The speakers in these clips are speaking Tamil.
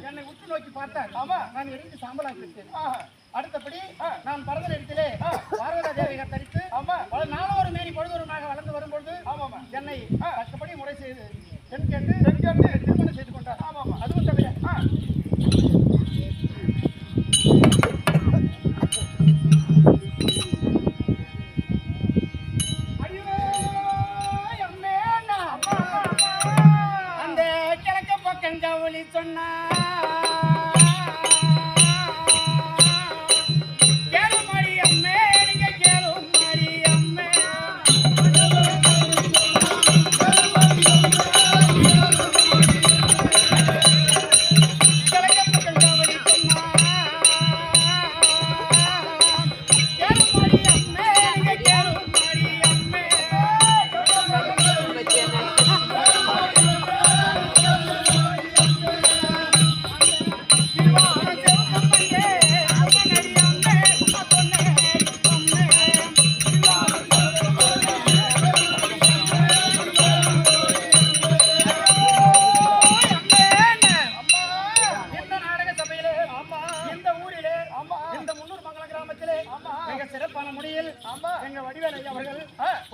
என்னை உற்று நோக்கி பார்த்தார். ஆமா, நான் எரிந்து சாம்பலாக்கி விட்டேன். அடுத்தபடி நான் பரதன் இடத்திலே பார்வதா தேவியை தரித்து நானும் ஒரு மேனி பொழுதுமாக வளர்ந்து வரும்பொழுது என்னை கஷ்டப்படி முறை செய்து பெண் கேட்டு திருமணம் செய்து கொண்டார். அதுவும் தவிர அந்த கிழக்க பக்கம் கவலி சொன்னா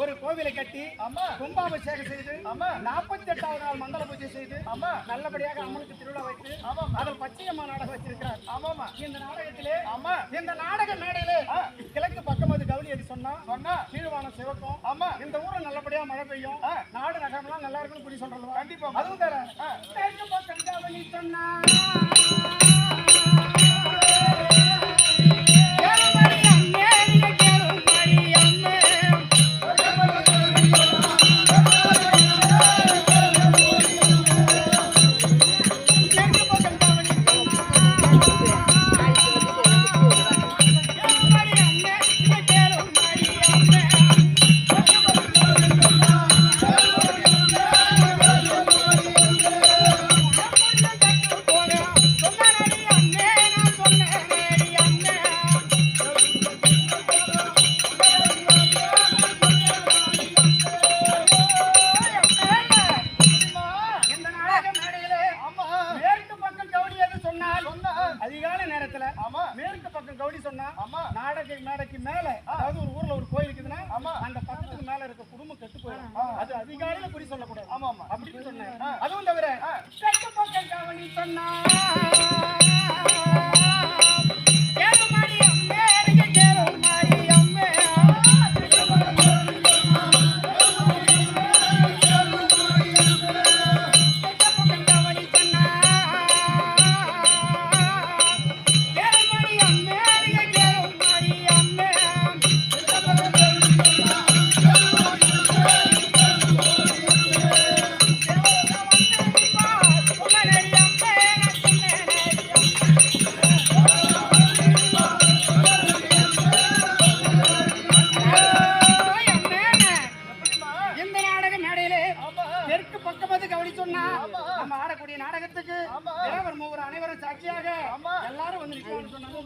ஒரு கோவிலை கட்டி கும்பாபிஷேகம் செய்து 48வது நாள் மண்டல பூஜை செய்து நல்லபடியாக அம்மனுக்கு திருவிழா வைத்து அதில் பச்சையம்மா நாடகம் வச்சிருக்கிறார். இந்த நாடகத்திலே இந்த நாடக மேடையிலே கிழக்கு பக்கம் அது கவுளி அடி சொன்னா கீழ்வானம் சிவக்கும். இந்த ஊர்ல நல்லபடியா மழை பெய்யும், நாடு நகரம்லாம் நல்லா இருக்குன்னு புரிய சொல்றோம். கண்டிப்பா அதுவும் தர கிழக்கு பக்கம் கவுளி சொன்னா அதிகாலை நேரத்துல மேற்கு பக்கம் கவுடி சொன்னா நாடகைக்கு மேல அதாவது ஒரு ஊர்ல ஒரு கோயில் இருக்குதுன்னா அந்த பக்கத்துக்கு மேல இருக்க குடும்பம் கெட்டு போயிடும். அது அதிகாலையில குறி சொல்லக்கூடாது. அப்படின்னு சொன்னேன். அதுவும் தவிர தெற்கு பக்கம் கவுடி சொன்னா நம்ம ஆடக்கூடிய நாடகத்துக்கு தேவர் மூவர் அனைவரும் சாட்சியாக எல்லாரும் வந்து நிற்கணும்னு சொன்னாங்க.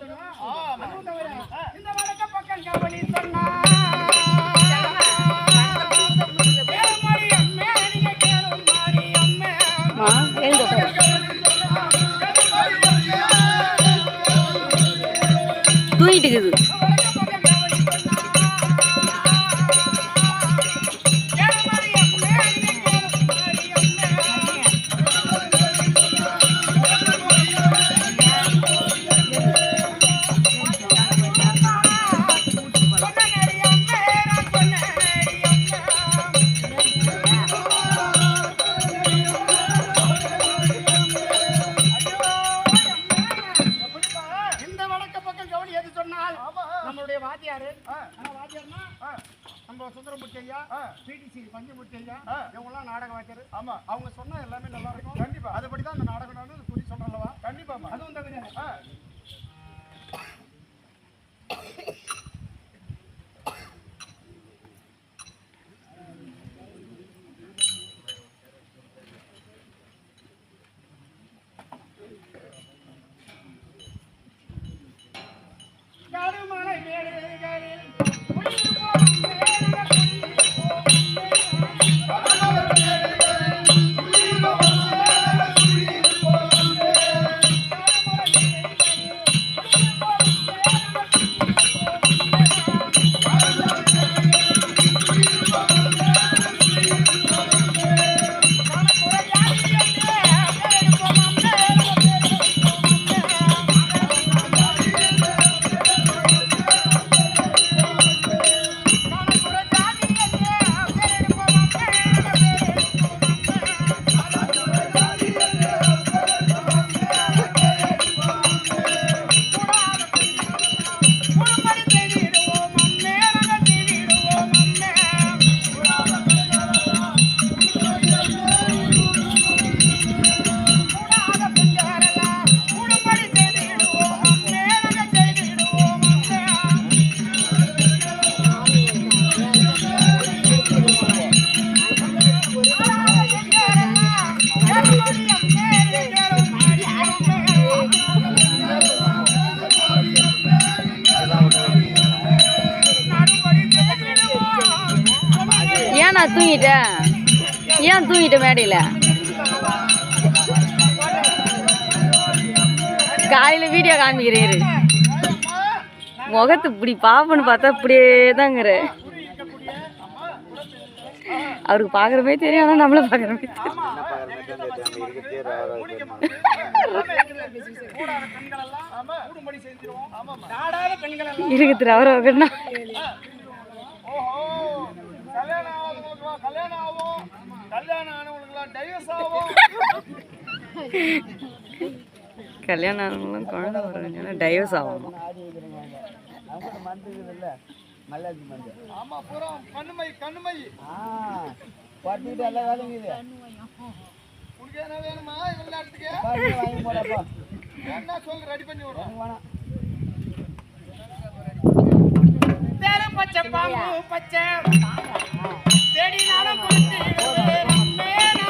இந்த வழக்க பக்கம் கவனி சொன்னா தூங்கிட்டு இருக்குது. நம்மளுடைய வாத்தியாரு வாத்தியார்னா நம்ம சுந்தரமூர்த்தி ஐயா, பிடிசி பஞ்சமூர்த்தி ஐயா, இவங்கெல்லாம் நாடக வாத்தியாரு. அவங்க சொன்னா எல்லாமே நல்லா இருக்கும். கண்டிப்பா அதுபடிதான் அந்த நாடகம் வந்து குறி சொல்றல்லவா. கண்டிப்பா அதுவும் தவிர கருமலை மேடுகளில் ஏன் தூங்கிட்ட மேடையில் காலையில் வீடியோ காமிக்கிறீரு முகத்து இப்படி பாப்பன்னு பார்த்தா இப்படியே தாங்கிற அவருக்கு பார்க்குறமே தெரியும் ஆனால் நம்மள பார்க்குறமே இருக்குது அவரை வைக்கணும்னா கல்யாணம் ஆனவங்களும் குழந்தை வர டைவர்ஸ் ஆகணும் பச்சை